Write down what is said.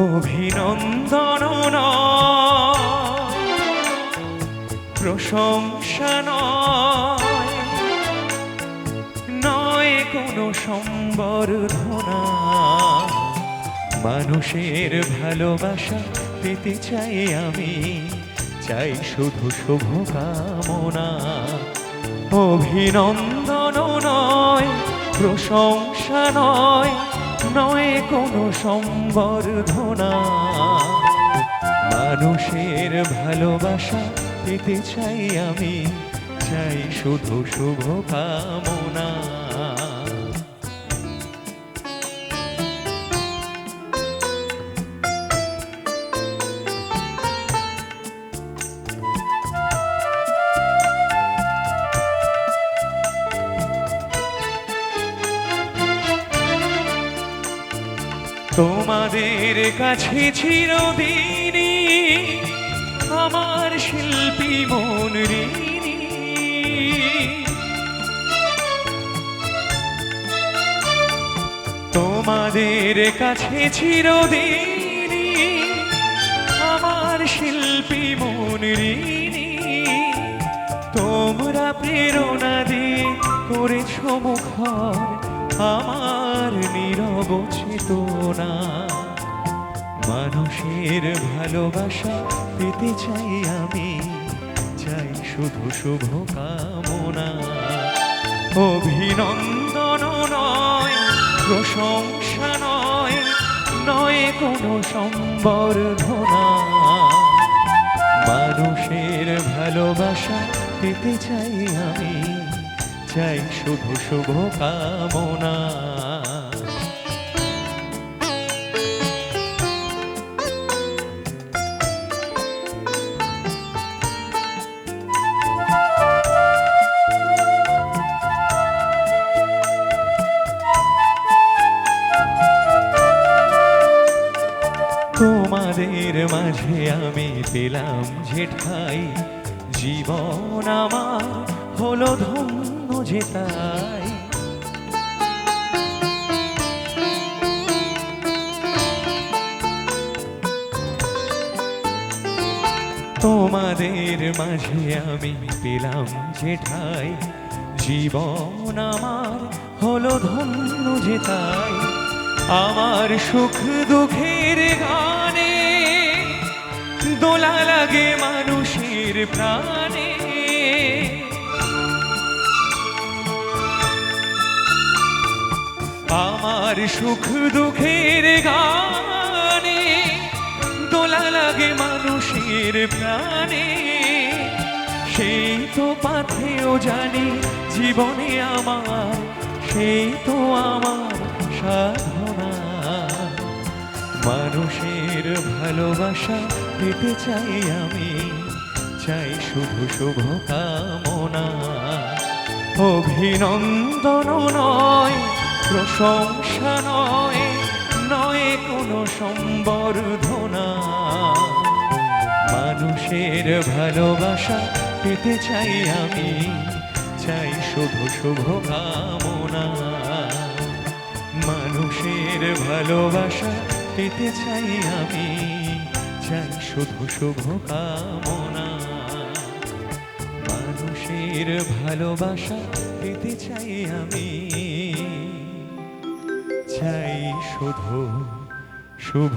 অভিনন্দন নয়, প্রশংসা নয়, নয় কোনো সম্বর্ধনা। মানুষের ভালোবাসা পেতে চাই আমি, চাই শুধু শুভকামনা। অভিনন্দন নয়, প্রশংসা নয়, নয় কোনো সম্বর্ধনা। মানুষের ভালোবাসা পেতে চাই আমি, চাই শুধু শুভকামনা। তোমাদের কাছে চিরদিনই আমার শিল্পী মন ঋণী। তোমাদের কাছে চিরদিনই আমার শিল্পী মন ঋণী। তোমরা প্রেরণা দিয়ে করেছ মুখর আমার নীরব চেতনা। মানুষের ভালোবাসা পেতে চাই আমি, চাই শুধু শুভকামনা। অভিনন্দন নয়, প্রশংসা নয়, নয় কোনো সম্বর্ধনা। মানুষের ভালোবাসা পেতে চাই আমি, চাই শুধু শুভকামনা। তোমাদের মাঝে আমি পেলাম যে ঠাই, জীবন আমার হলো ধন্য যে তাই। তোমাদের মাঝে আমি পেলাম যে ঠাই, জীবন আমার হলো ধন্য যে তাই। আমার সুখ দুঃখের গানে দোলা লাগে মানুষের প্রাণে। আমার সুখ দুঃখের গানে দোলা লাগে মানুষের প্রাণে। সেই তো পাথেও জানি জীবনে আমার, সেই তো আমার সাধনা। মানুষের ভালোবাসা পেতে চাই আমি, চাই শুধু শুভকামনা। অভিনন্দন নয়, প্রশংসা নয়, নয় কোনো সম্বর্ধনা। মানুষের ভালোবাসা পেতে চাই আমি, চাই শুধু শুভকামনা। মানুষের ভালোবাসা পেতে চাই আমি, চাই শুধু শুভকামনা। মানুষের ভালোবাসা পেতে চাই আমি, চাই শুধু শুভ